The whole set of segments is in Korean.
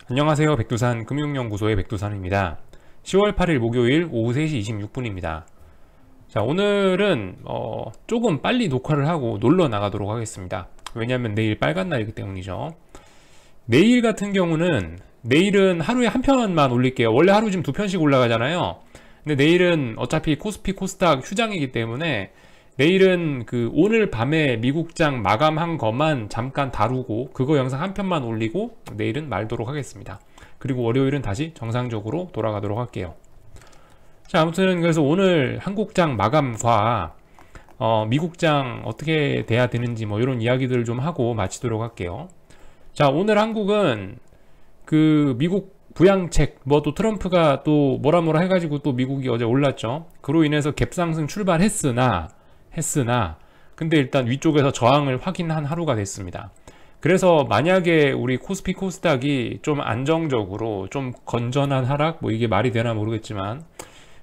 안녕하세요. 백두산 금융연구소의 백두산입니다. 10월 8일 목요일 오후 3시 26분입니다. 자, 오늘은 조금 빨리 녹화를 하고 놀러 나가도록 하겠습니다. 왜냐하면 내일 빨간 날이기 때문이죠. 내일 같은 경우는 내일은 하루에 한 편만 올릴게요. 원래 하루 지금 2편씩 올라가잖아요. 근데 내일은 어차피 코스피 코스닥 휴장이기 때문에 내일은 오늘 밤에 미국장 마감한 것만 잠깐 다루고 그거 영상 한 편만 올리고 내일은 말도록 하겠습니다. 그리고 월요일은 다시 정상적으로 돌아가도록 할게요. 자, 아무튼 그래서 오늘 한국장 마감과 미국장 어떻게 돼야 되는지 뭐 이런 이야기들을 좀 하고 마치도록 할게요. 자, 오늘 한국은 미국 부양책 뭐 또 트럼프가 또 뭐라 해가지고 또 미국이 어제 올랐죠. 그로 인해서 갭상승 출발했으나 근데 일단 위쪽에서 저항을 확인한 하루가 됐습니다. 그래서 만약에 우리 코스피 코스닥이 좀 안정적으로 좀 건전한 하락, 뭐 이게 말이 되나 모르겠지만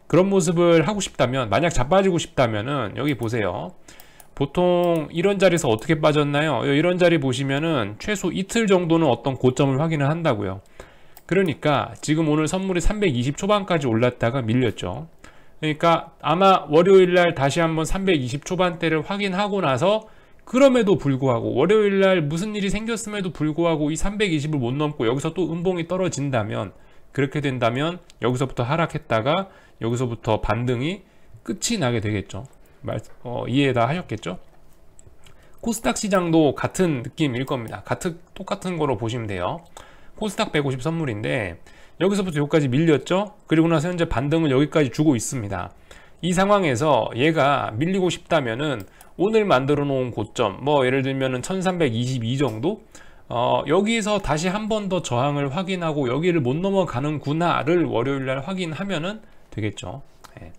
그런 모습을 하고 싶다면, 만약 자빠지고 싶다면은 여기 보세요. 보통 이런 자리에서 어떻게 빠졌나요? 이런 자리 보시면은 최소 이틀 정도는 어떤 고점을 확인을 한다고요. 그러니까 지금 오늘 선물이 320 초반까지 올랐다가 밀렸죠. 그러니까 아마 월요일날 다시 한번 320 초반대를 확인하고 나서, 그럼에도 불구하고 월요일날 무슨 일이 생겼음에도 불구하고 이 320을 못 넘고 여기서 또 음봉이 떨어진다면, 그렇게 된다면 여기서부터 하락했다가 여기서부터 반등이 끝이 나게 되겠죠. 이해 다 하셨겠죠? 코스닥 시장도 같은 느낌일 겁니다. 똑같은 거로 보시면 돼요. 코스닥 150 선물인데 여기서부터 여기까지 밀렸죠. 그리고 나서 현재 반등을 여기까지 주고 있습니다. 이 상황에서 얘가 밀리고 싶다면은 오늘 만들어 놓은 고점, 뭐 예를 들면은 1322 정도, 여기서 다시 한 번 더 저항을 확인하고 여기를 못 넘어가는구나를 월요일날 확인하면은 되겠죠. 네.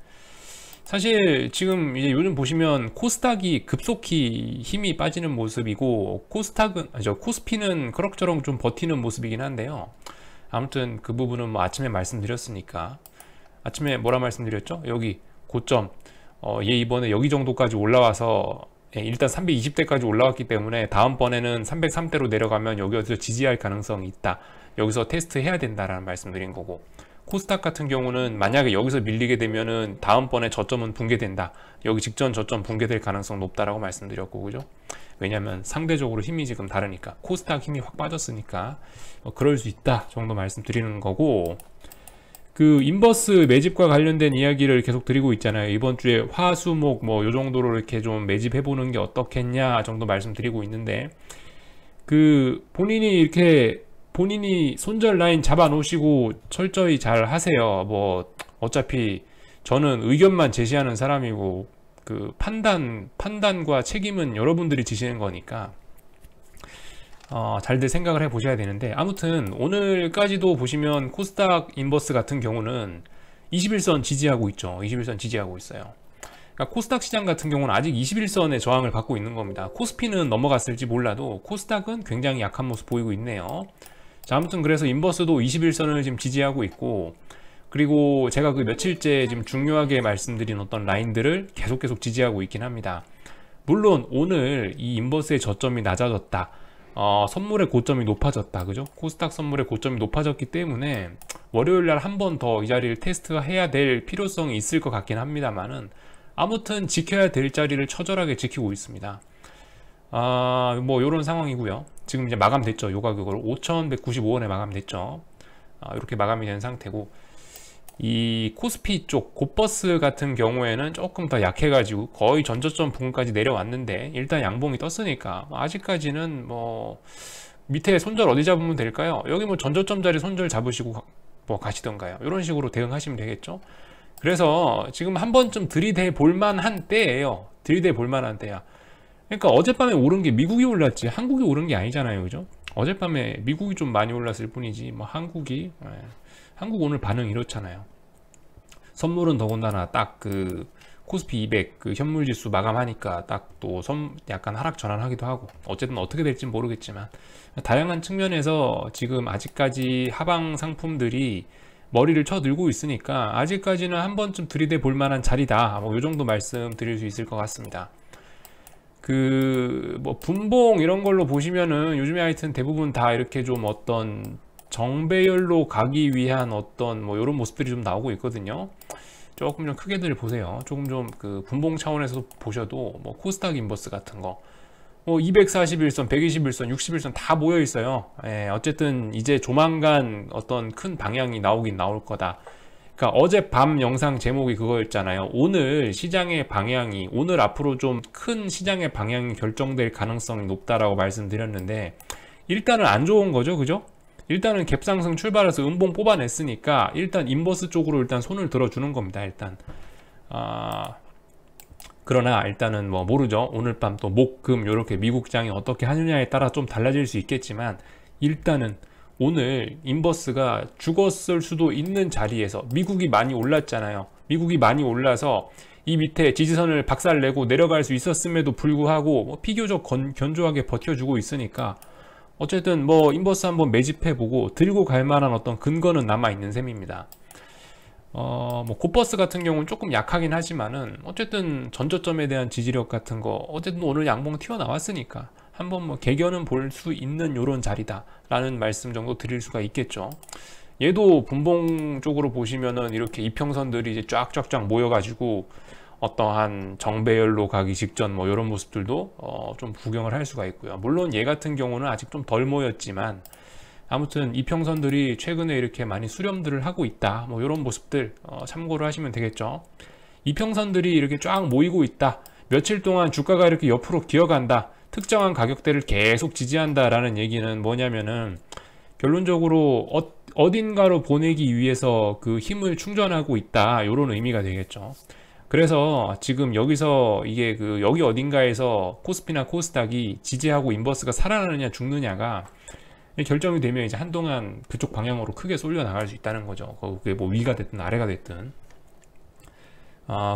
사실 지금 이제 요즘 보시면 코스닥이 급속히 힘이 빠지는 모습이고 코스피는 그럭저럭 좀 버티는 모습이긴 한데요. 아무튼 그 부분은 뭐 아침에 말씀드렸으니까. 아침에 뭐라 말씀드렸죠? 여기 고점, 얘 이번에 여기 정도까지 올라와서 일단 320대까지 올라왔기 때문에 다음번에는 303대로 내려가면 여기서 지지할 가능성이 있다, 여기서 테스트 해야 된다라는 말씀드린 거고, 코스닥 같은 경우는 만약에 여기서 밀리게 되면은 다음번에 저점은 붕괴된다, 여기 직전 저점 붕괴될 가능성 높다라고 말씀드렸고, 그죠? 왜냐면 상대적으로 힘이 지금 다르니까, 코스닥 힘이 확 빠졌으니까 그럴 수 있다 정도 말씀드리는 거고, 인버스 매집과 관련된 이야기를 계속 드리고 있잖아요. 이번 주에 화수목 뭐 요 정도로 이렇게 좀 매집해 보는 게 어떻겠냐 정도 말씀드리고 있는데, 본인이 손절 라인 잡아 놓으시고 철저히 잘 하세요. 뭐 어차피 저는 의견만 제시하는 사람이고 판단과 책임은 여러분들이 지시는 거니까 잘들 생각을 해 보셔야 되는데, 아무튼 오늘까지도 보시면 코스닥 인버스 같은 경우는 21선 지지하고 있죠. 21선 지지하고 있어요. 그러니까 코스닥 시장 같은 경우는 아직 21선의 저항을 받고 있는 겁니다. 코스피는 넘어갔을지 몰라도 코스닥은 굉장히 약한 모습 보이고 있네요. 자, 아무튼 그래서 인버스도 21선을 지금 지지하고 있고, 그리고 제가 며칠째 지금 중요하게 말씀드린 어떤 라인들을 계속 지지하고 있긴 합니다. 물론 오늘 이 인버스의 저점이 낮아졌다, 선물의 고점이 높아졌다, 그죠? 코스닥 선물의 고점이 높아졌기 때문에 월요일날 한 번 더 이 자리를 테스트해야 될 필요성이 있을 것 같긴 합니다만은, 아무튼 지켜야 될 자리를 처절하게 지키고 있습니다. 뭐 요런 상황이고요. 지금 이제 마감됐죠. 요 가격으로 5,195원에 마감됐죠. 이렇게 마감이 된 상태고, 이 코스피 쪽 곱버스 같은 경우에는 조금 더 약해가지고 거의 전저점 부근까지 내려왔는데, 일단 양봉이 떴으니까 아직까지는 뭐 밑에 손절 어디 잡으면 될까요? 여기 뭐 전저점 자리 손절 잡으시고 뭐 가시던가요. 이런 식으로 대응하시면 되겠죠. 그래서 지금 한 번쯤 들이대 볼만한 때예요. 들이대 볼만한 때야. 그러니까 어젯밤에 오른 게 미국이 올랐지 한국이 오른 게 아니잖아요, 그죠? 어젯밤에 미국이 좀 많이 올랐을 뿐이지 뭐 한국 오늘 반응 이렇잖아요. 선물은 더군다나 딱 코스피 200 현물지수 마감하니까 딱 또 약간 하락 전환하기도 하고, 어쨌든 어떻게 될지 모르겠지만 다양한 측면에서 지금 아직까지 하방 상품들이 머리를 쳐들고 있으니까 아직까지는 한 번쯤 들이대 볼만한 자리다, 뭐 요 정도 말씀드릴 수 있을 것 같습니다. 뭐 분봉 이런 걸로 보시면은 요즘에 하여튼 대부분 다 이렇게 좀 어떤 정배열로 가기 위한 어떤 뭐 이런 모습들이 좀 나오고 있거든요. 조금 좀 크게들 보세요. 조금 좀 그 분봉 차원에서 보셔도 뭐 코스닥 인버스 같은 거 뭐 241선, 121선, 61선 다 모여 있어요. 예, 어쨌든 이제 조만간 어떤 큰 방향이 나오긴 나올 거다. 그러니까 어젯밤 영상 제목이 그거였잖아요. 오늘 시장의 방향이, 오늘 앞으로 좀 큰 시장의 방향이 결정될 가능성이 높다라고 말씀드렸는데, 일단은 안 좋은 거죠, 그죠? 일단은 갭상승 출발해서 음봉 뽑아냈으니까 일단 인버스 쪽으로 일단 손을 들어주는 겁니다. 일단 그러나 일단은 뭐 모르죠. 오늘 밤 또 목, 금 요렇게 미국장이 어떻게 하느냐에 따라 좀 달라질 수 있겠지만, 일단은 오늘 인버스가 죽었을 수도 있는 자리에서, 미국이 많이 올랐잖아요. 미국이 많이 올라서 이 밑에 지지선을 박살내고 내려갈 수 있었음에도 불구하고 뭐 비교적 견조하게 버텨주고 있으니까, 어쨌든 뭐 인버스 한번 매집해보고 들고 갈 만한 어떤 근거는 남아있는 셈입니다. 뭐 곧버스 같은 경우는 조금 약하긴 하지만은 어쨌든 전저점에 대한 지지력 같은 거 어쨌든 오늘 양봉 튀어나왔으니까 한번 뭐 개견은 볼 수 있는 요런 자리다 라는 말씀 정도 드릴 수가 있겠죠. 얘도 분봉 쪽으로 보시면은 이렇게 이평선들이 이제 쫙쫙쫙 모여가지고 어떠한 정배열로 가기 직전 뭐 이런 모습들도 좀 구경을 할 수가 있고요. 물론 얘 같은 경우는 아직 좀 덜 모였지만 아무튼 이평선들이 최근에 이렇게 많이 수렴들을 하고 있다, 뭐 이런 모습들 참고를 하시면 되겠죠. 이평선들이 이렇게 쫙 모이고 있다, 며칠 동안 주가가 이렇게 옆으로 기어간다, 특정한 가격대를 계속 지지한다 라는 얘기는 뭐냐면은 결론적으로 어딘가로 보내기 위해서 그 힘을 충전하고 있다, 이런 의미가 되겠죠. 그래서 지금 여기서 이게 그 여기 어딘가에서 코스피나 코스닥이 지지하고 인버스가 살아나느냐 죽느냐가 결정이 되면 이제 한동안 그쪽 방향으로 크게 쏠려 나갈 수 있다는 거죠. 그게 뭐 위가 됐든 아래가 됐든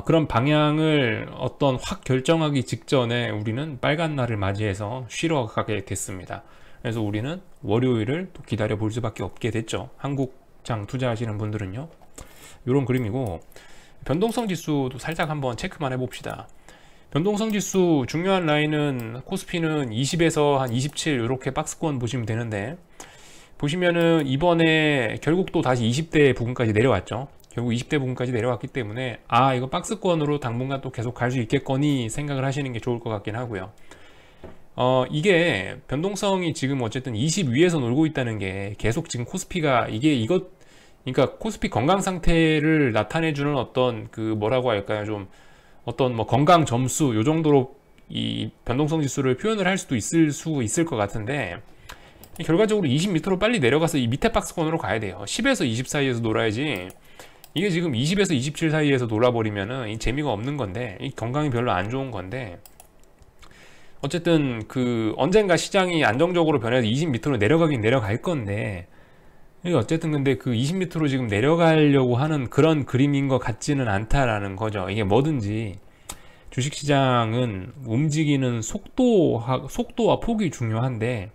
그런 방향을 어떤 확 결정하기 직전에 우리는 빨간 날을 맞이해서 쉬러 가게 됐습니다. 그래서 우리는 월요일을 또 기다려 볼 수밖에 없게 됐죠. 한국장 투자하시는 분들은요. 이런 그림이고, 변동성 지수도 살짝 한번 체크만 해봅시다. 변동성 지수 중요한 라인은 코스피는 20에서 한 27 이렇게 박스권 보시면 되는데, 보시면은 이번에 결국 또 다시 20대 부근까지 내려왔죠. 결국 20대 부근까지 내려왔기 때문에 이거 박스권으로 당분간 또 계속 갈 수 있겠거니 생각을 하시는 게 좋을 것 같긴 하고요. 이게 변동성이 지금 어쨌든 20 위에서 놀고 있다는 게 계속 지금 코스피가 그러니까 코스피 건강 상태를 나타내주는 어떤 그 뭐라고 할까요, 좀 어떤 뭐 건강 점수 요 정도로 이 변동성 지수를 표현을 할 수도 있을 것 같은데, 결과적으로 20 밑으로 빨리 내려가서 이 밑에 박스권으로 가야 돼요. 10에서 20 사이에서 놀아야지. 이게 지금 20에서 27 사이에서 놀아버리면은 이 재미가 없는 건데, 이 건강이 별로 안 좋은 건데, 어쨌든 그 언젠가 시장이 안정적으로 변해서 20 밑으로 내려가긴 내려갈 건데, 어쨌든 근데 그 20m로 지금 내려가려고 하는 그런 그림인 것 같지는 않다라는 거죠. 이게 뭐든지 주식시장은 움직이는 속도와 폭이 중요한데,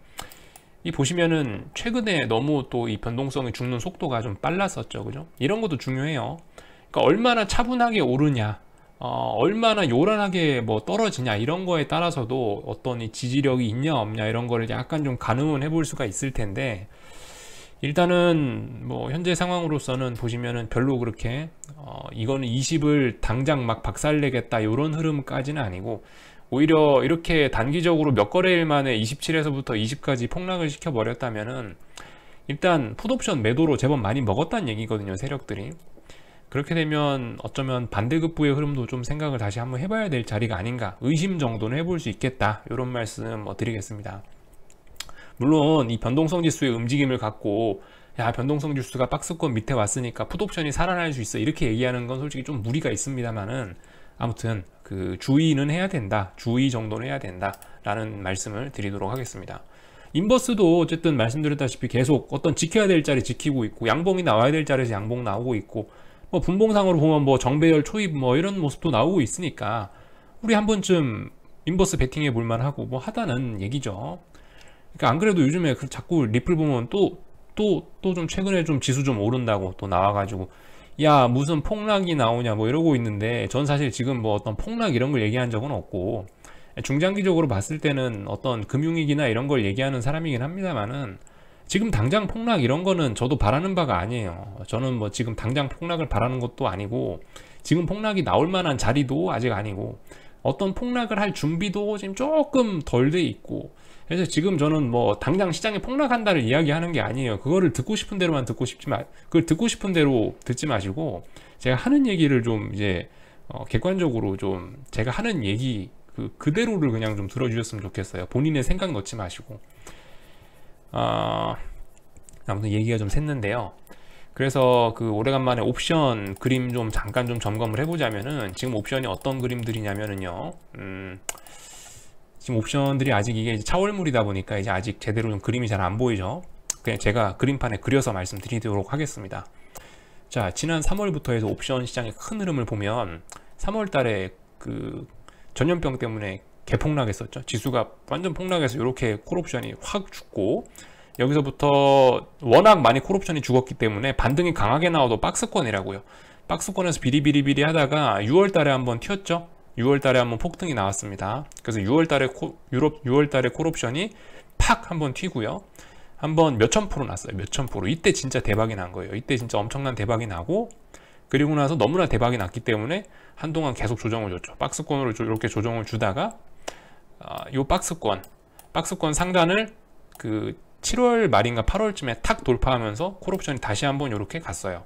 이 보시면은 최근에 너무 또 이 변동성이 죽는 속도가 좀 빨랐었죠, 그죠? 이런 것도 중요해요. 그러니까 얼마나 차분하게 오르냐, 얼마나 요란하게 뭐 떨어지냐, 이런 거에 따라서도 어떤 이 지지력이 있냐 없냐 이런 거를 약간 좀 가늠은 해볼 수가 있을 텐데, 일단은 뭐 현재 상황으로서는 보시면은 별로 그렇게 이거는 20을 당장 막 박살내겠다 이런 흐름까지는 아니고, 오히려 이렇게 단기적으로 몇 거래일 만에 27에서부터 20까지 폭락을 시켜버렸다면은 일단 풋옵션 매도로 제법 많이 먹었다는 얘기거든요, 세력들이. 그렇게 되면 어쩌면 반대급부의 흐름도 좀 생각을 다시 한번 해봐야 될 자리가 아닌가, 의심 정도는 해볼 수 있겠다, 이런 말씀 드리겠습니다. 물론 이 변동성 지수의 움직임을 갖고 변동성 지수가 박스권 밑에 왔으니까 풋옵션이 살아날 수 있어 이렇게 얘기하는 건 솔직히 좀 무리가 있습니다만은, 아무튼 그 주의는 해야 된다, 주의 정도는 해야 된다 라는 말씀을 드리도록 하겠습니다. 인버스도 어쨌든 말씀드렸다시피 계속 어떤 지켜야 될 자리 지키고 있고, 양봉이 나와야 될 자리에서 양봉 나오고 있고, 뭐 분봉상으로 보면 뭐 정배열 초입 뭐 이런 모습도 나오고 있으니까 우리 한 번쯤 인버스 베팅해 볼만 하고 뭐 하다는 얘기죠. 그러니까 안 그래도 요즘에 자꾸 리플 보면 또 좀 최근에 좀 지수 좀 오른다고 또 나와가지고 야 무슨 폭락이 나오냐 뭐 이러고 있는데, 전 사실 지금 뭐 어떤 폭락 이런 걸 얘기한 적은 없고, 중장기적으로 봤을 때는 어떤 금융위기나 이런 걸 얘기하는 사람이긴 합니다만은, 지금 당장 폭락 이런 거는 저도 바라는 바가 아니에요. 저는 뭐 지금 당장 폭락을 바라는 것도 아니고, 지금 폭락이 나올 만한 자리도 아직 아니고, 어떤 폭락을 할 준비도 지금 조금 덜 돼 있고, 그래서 지금 저는 뭐 당장 시장에 폭락한다를 이야기하는 게 아니에요. 그거를 듣고 싶은 대로만 듣고 싶지만, 그걸 듣고 싶은 대로 듣지 마시고, 제가 하는 얘기를 좀 이제 객관적으로 좀 제가 하는 얘기 그대로를 그냥 좀 들어주셨으면 좋겠어요. 본인의 생각 넣지 마시고. 아무튼 얘기가 좀 샜는데요. 그래서 그 오래간만에 옵션 그림 좀 잠깐 좀 점검을 해보자면은, 지금 옵션이 어떤 그림들이냐면은요, 지금 옵션들이 아직 이게 차월물이다 보니까 이제 아직 제대로 좀 그림이 잘 안 보이죠. 그냥 제가 그림판에 그려서 말씀드리도록 하겠습니다. 자, 지난 3월부터 해서 옵션 시장의 큰 흐름을 보면 3월 달에 그 전염병 때문에 개폭락했었죠. 지수가 완전 폭락해서 이렇게 콜옵션이 확 죽고, 여기서부터 워낙 많이 콜옵션이 죽었기 때문에 반등이 강하게 나와도 박스권이라고요. 박스권에서 비리비리비리 하다가 6월 달에 한번 튀었죠. 6월 달에 한번 폭등이 나왔습니다. 그래서 6월 달에 6월 달에 콜옵션이 팍 한번 튀고요. 한번 몇천 프로 났어요. 몇천 프로. 이때 진짜 대박이 난 거예요. 이때 진짜 엄청난 대박이 나고, 그리고 나서 너무나 대박이 났기 때문에 한동안 계속 조정을 줬죠. 박스권으로 이렇게 조정을 주다가 요 박스권 상단을 그 7월 말인가 8월쯤에 탁 돌파하면서 콜옵션이 다시 한번 이렇게 갔어요.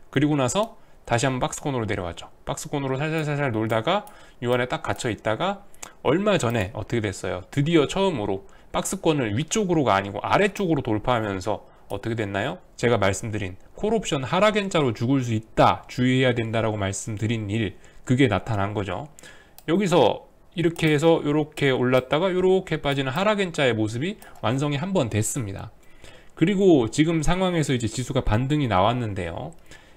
그리고 나서 다시 한번 박스권으로 내려왔죠. 박스권으로 살살살살 놀다가 6월에 딱 갇혀 있다가 얼마 전에 어떻게 됐어요? 드디어 처음으로 박스권을 위쪽으로가 아니고 아래쪽으로 돌파하면서 어떻게 됐나요? 제가 말씀드린 콜옵션 하락 N자로 죽을 수 있다, 주의해야 된다라고 말씀드린 일, 그게 나타난 거죠. 여기서 이렇게 해서 이렇게 올랐다가 이렇게 빠지는 하락 N자의 모습이 완성이 한번 됐습니다. 그리고 지금 상황에서 이제 지수가 반등이 나왔는데요.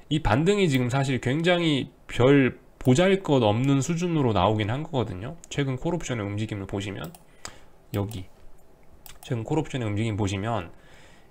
이 반등이 지금 사실 굉장히 별 보잘것 없는 수준으로 나오긴 한 거거든요. 최근 콜옵션의 움직임을 보시면, 여기 최근 콜옵션의 움직임 보시면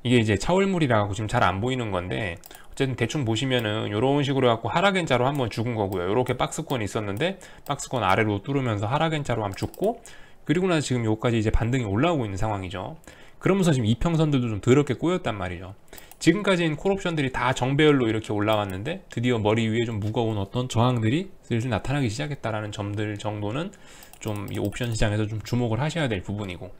이게 이제 차월물이라고 지금 잘 안 보이는 건데, 어쨌든 대충 보시면은 이런 식으로 갖고 하락 N자로 한번 죽은 거고요. 이렇게 박스권이 있었는데 박스권 아래로 뚫으면서 하락 N자로 한번 죽고, 그리고 나서 지금 여기까지 이제 반등이 올라오고 있는 상황이죠. 그러면서 지금 이평선들도 좀 더럽게 꼬였단 말이죠. 지금까지는 콜옵션들이 다 정배열로 이렇게 올라왔는데 드디어 머리 위에 좀 무거운 어떤 저항들이 슬슬 나타나기 시작했다라는 점들 정도는 좀 이 옵션 시장에서 좀 주목을 하셔야 될 부분이고,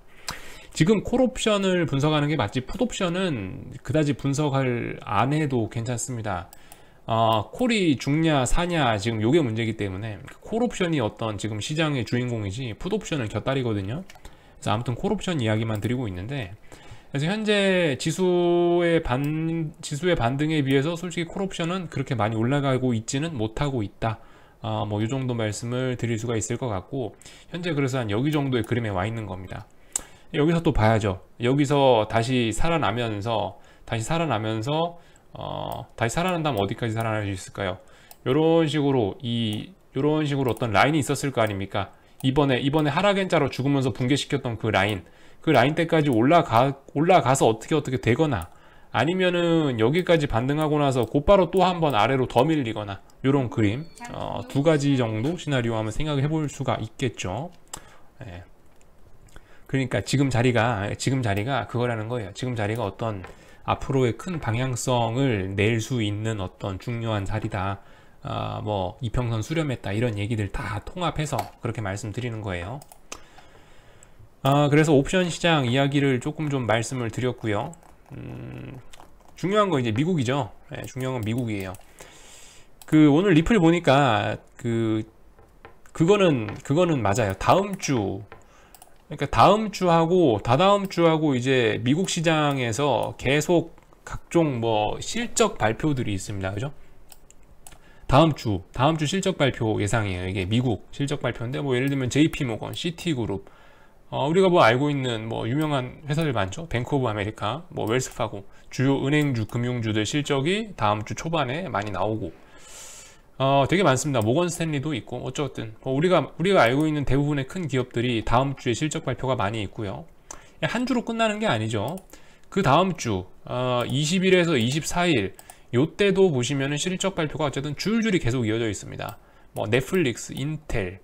지금 콜옵션을 분석하는 게 맞지 풋옵션은 그다지 분석을 안 해도 괜찮습니다. 콜이 죽냐 사냐 지금 요게 문제이기 때문에 콜옵션이 어떤 지금 시장의 주인공이지 풋옵션은 곁다리거든요. 그래서 아무튼 콜옵션 이야기만 드리고 있는데, 그래서 현재 지수의 반등에 비해서 솔직히 콜옵션은 그렇게 많이 올라가고 있지는 못하고 있다. 뭐 이 정도 말씀을 드릴 수가 있을 것 같고, 현재 그래서 한 여기 정도의 그림에 와 있는 겁니다. 여기서 또 봐야죠. 여기서 다시 살아나면서 다시 살아난다면 어디까지 살아날 수 있을까요? 이런 식으로 어떤 라인이 있었을 거 아닙니까? 이번에 하락 N자로 죽으면서 붕괴시켰던 그 라인 때까지 올라가서 어떻게 되거나, 아니면은 여기까지 반등하고 나서 곧바로 또 한번 아래로 더 밀리거나, 이런 그림 두 가지 정도 시나리오 한번 생각해 볼 수가 있겠죠. 네. 그러니까 지금 자리가 그거라는 거예요. 지금 자리가 어떤 앞으로의 큰 방향성을 낼 수 있는 어떤 중요한 자리다. 뭐 이평선 수렴했다, 이런 얘기들 다 통합해서 그렇게 말씀드리는 거예요. 그래서 옵션 시장 이야기를 조금 좀 말씀을 드렸고요. 중요한 건 이제 미국이죠. 네, 중요한 건 미국이에요. 오늘 리플 보니까 그거는 맞아요. 그러니까 다음 주하고 다다음 주하고 이제 미국 시장에서 계속 각종 뭐 실적 발표들이 있습니다. 그죠? 다음 주 실적 발표 예상이에요. 이게 미국 실적 발표인데, 뭐 예를 들면 JP모건, 시티그룹, 우리가 뭐 알고 있는 뭐 유명한 회사들 많죠. 뱅크 오브 아메리카, 뭐 웰스파고, 주요 은행주, 금융주들 실적이 다음 주 초반에 많이 나오고, 되게 많습니다. 모건 스탠리도 있고, 어쨌든 우리가 알고 있는 대부분의 큰 기업들이 다음 주에 실적 발표가 많이 있고요. 한 주로 끝나는 게 아니죠. 그 다음 주 20일에서 24일 요때도 보시면은 실적 발표가 어쨌든 줄줄이 계속 이어져 있습니다. 뭐 넷플릭스, 인텔,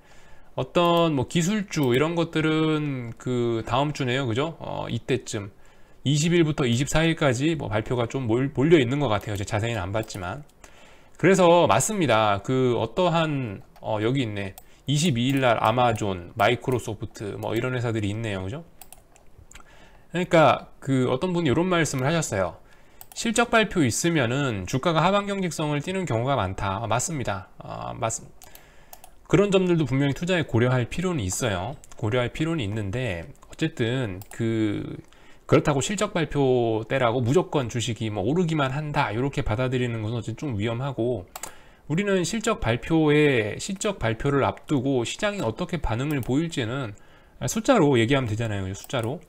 어떤 뭐 기술주 이런 것들은 그 다음 주네요. 그죠? 이때쯤 20일부터 24일까지 뭐 발표가 좀 몰려 있는 것 같아요. 제가 자세히는 안 봤지만. 그래서 맞습니다. 그 어떠한 여기 있네. 22일 날 아마존, 마이크로소프트 뭐 이런 회사들이 있네요. 그죠? 그러니까 그 어떤 분이 이런 말씀을 하셨어요. 실적 발표 있으면은 주가가 하방 경직성을 띠는 경우가 많다. 맞습니다. 그런 점들도 분명히 투자에 고려할 필요는 있어요. 고려할 필요는 있는데 어쨌든 그렇다고 실적 발표 때라고 무조건 주식이 뭐 오르기만 한다 이렇게 받아들이는 것은 어쨌든 좀 위험하고, 우리는 실적 발표를 앞두고 시장이 어떻게 반응을 보일지는 숫자로 얘기하면 되잖아요. 숫자로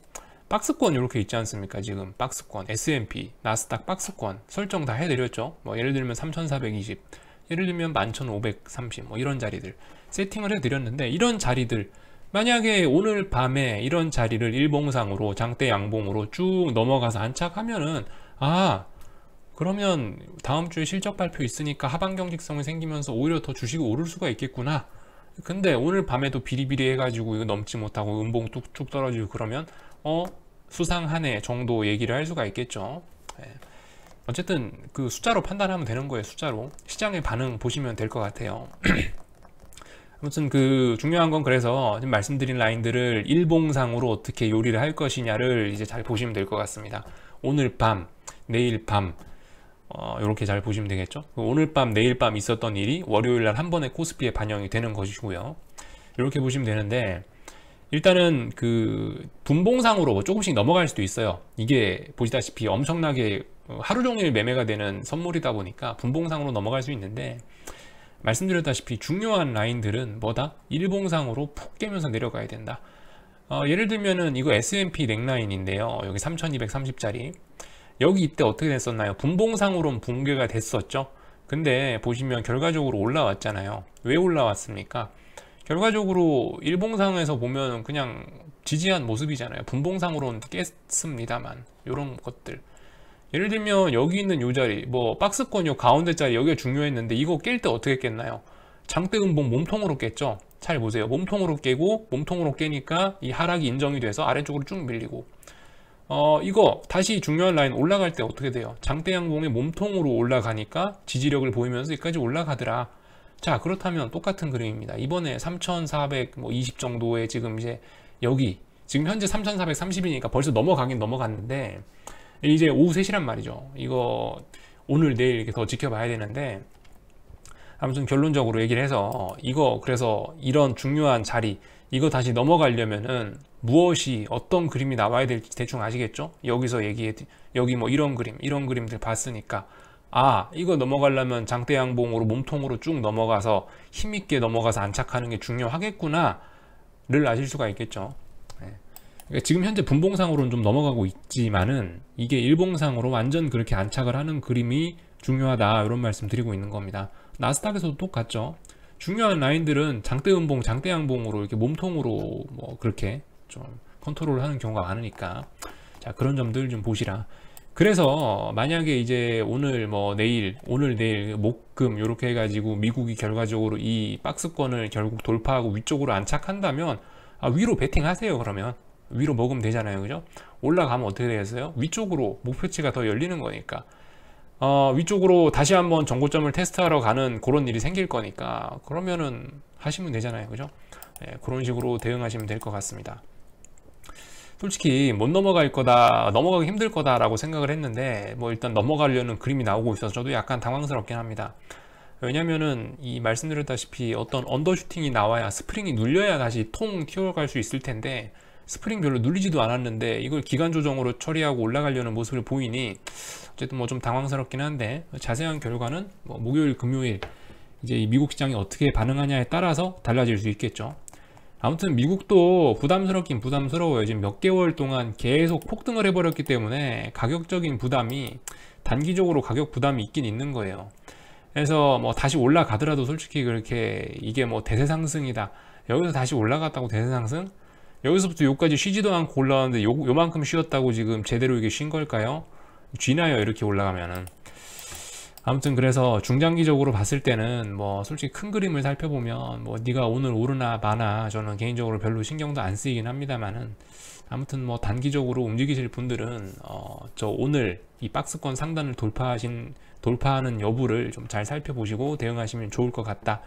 박스권 이렇게 있지 않습니까? 지금 박스권 S&P 나스닥 박스권 설정 다 해드렸죠. 뭐 예를 들면 3420, 예를 들면 11530 뭐 이런 자리들 세팅을 해드렸는데, 이런 자리들 만약에 오늘 밤에 이런 자리를 일봉상으로 장대 양봉으로 쭉 넘어가서 안착하면은 그러면 다음 주에 실적 발표 있으니까 하방 경직성이 생기면서 오히려 더 주식이 오를 수가 있겠구나. 근데 오늘 밤에도 비리비리 해가지고 이거 넘지 못하고 음봉 뚝뚝 떨어지고 그러면 수상하네 정도 얘기를 할 수가 있겠죠. 어쨌든 그 숫자로 판단하면 되는 거예요. 숫자로 시장의 반응 보시면 될 것 같아요. 아무튼 그 중요한 건, 그래서 지금 말씀드린 라인들을 일봉상으로 어떻게 요리를 할 것이냐를 이제 잘 보시면 될 것 같습니다. 오늘 밤, 내일 밤 이렇게 잘 보시면 되겠죠. 오늘 밤, 내일 밤 있었던 일이 월요일 날 한 번에 코스피에 반영이 되는 것이고요. 이렇게 보시면 되는데, 일단은 그 분봉상으로 조금씩 넘어갈 수도 있어요. 이게 보시다시피 엄청나게 하루 종일 매매가 되는 선물이다 보니까 분봉상으로 넘어갈 수 있는데, 말씀드렸다시피 중요한 라인들은 뭐다? 일봉상으로 푹 깨면서 내려가야 된다. 예를 들면은 이거 S&P 넥라인인데요. 여기 3230짜리 여기 이때 어떻게 됐었나요? 분봉상으로는 붕괴가 됐었죠. 근데 보시면 결과적으로 올라왔잖아요. 왜 올라왔습니까? 결과적으로 일봉상에서 보면 그냥 지지한 모습이잖아요. 분봉상으로는 깼습니다만 이런 것들, 예를 들면 여기 있는 요 자리, 뭐 박스권 요 가운데 자리 여기가 중요했는데 이거 깰 때 어떻게 깼나요? 장대 음봉 몸통으로 깼죠. 잘 보세요. 몸통으로 깨고, 몸통으로 깨니까 이 하락이 인정이 돼서 아래쪽으로 쭉 밀리고, 이거 다시 중요한 라인 올라갈 때 어떻게 돼요? 장대 양봉의 몸통으로 올라가니까 지지력을 보이면서 여기까지 올라가더라. 자, 그렇다면 똑같은 그림입니다. 이번에 3420 정도에 지금 이제 여기 지금 현재 3430이니까 벌써 넘어가긴 넘어갔는데, 이제 오후 3시란 말이죠. 이거 오늘 내일 이렇게 더 지켜봐야 되는데, 아무튼 결론적으로 얘기를 해서 이거, 그래서 이런 중요한 자리 이거 다시 넘어가려면은 무엇이 어떤 그림이 나와야 될지 대충 아시겠죠? 여기서 여기 뭐 이런 그림들 봤으니까 이거 넘어가려면 장대 양봉으로 몸통으로 쭉 넘어가서 힘있게 넘어가서 안착하는 게 중요하겠구나 를 아실 수가 있겠죠. 그러니까 지금 현재 분봉상으로는 좀 넘어가고 있지만은 이게 일봉상으로 완전 그렇게 안착을 하는 그림이 중요하다, 이런 말씀 드리고 있는 겁니다. 나스닥에서도 똑같죠. 중요한 라인들은 장대 음봉, 장대 양봉으로 이렇게 몸통으로 뭐 그렇게 좀 컨트롤 하는 경우가 많으니까, 자, 그런 점들 좀 보시라. 그래서 만약에 이제 오늘 내일 목금 이렇게 해가지고 미국이 결과적으로 이 박스권을 결국 돌파하고 위쪽으로 안착한다면 위로 베팅하세요. 그러면 위로 먹으면 되잖아요. 그죠? 올라가면 어떻게 되겠어요? 위쪽으로 목표치가 더 열리는 거니까 위쪽으로 다시 한번 정고점을 테스트하러 가는 그런 일이 생길 거니까, 그러면은 하시면 되잖아요. 그죠? 그런 식으로 대응하시면 될 것 같습니다. 솔직히 못 넘어갈 거다, 넘어가기 힘들 거다 라고 생각을 했는데, 일단 넘어가려는 그림이 나오고 있어서 저도 약간 당황스럽긴 합니다. 왜냐면은 이 말씀드렸다시피 어떤 언더슈팅이 나와야, 스프링이 눌려야 다시 통 튀어갈 수 있을 텐데, 스프링 별로 눌리지도 않았는데 이걸 기간 조정으로 처리하고 올라가려는 모습을 보이니 어쨌든 좀 당황스럽긴 한데, 자세한 결과는 목요일 금요일 이제 이 미국 시장이 어떻게 반응하냐에 따라서 달라질 수 있겠죠. 아무튼 미국도 부담스럽긴 부담스러워요. 지금 몇 개월 동안 계속 폭등을 해버렸기 때문에 가격적인 부담이, 단기적으로 가격 부담이 있긴 있는 거예요. 그래서 다시 올라가더라도 솔직히 그렇게 이게 대세상승이다, 여기서 다시 올라갔다고 대세상승? 여기서부터 여기까지 쉬지도 않고 올라왔는데 요만큼 쉬었다고 지금 제대로 이게 쉰 걸까요? 쥐나요, 이렇게 올라가면은. 아무튼 그래서 중장기적으로 봤을 때는 솔직히 큰 그림을 살펴보면 네가 오늘 오르나 마나 저는 개인적으로 별로 신경도 안 쓰이긴 합니다만은, 아무튼 뭐 단기적으로 움직이실 분들은 저 오늘 이 박스권 상단을 돌파하는 여부를 좀 잘 살펴보시고 대응하시면 좋을 것 같다.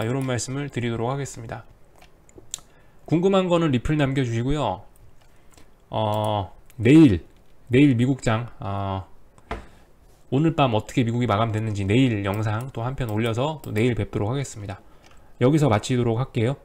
이런 말씀을 드리도록 하겠습니다. 궁금한 거는 리플 남겨주시고요. 내일 미국장 오늘 밤 어떻게 미국이 마감됐는지 내일 영상 또 한편 올려서 또 내일 뵙도록 하겠습니다. 여기서 마치도록 할게요.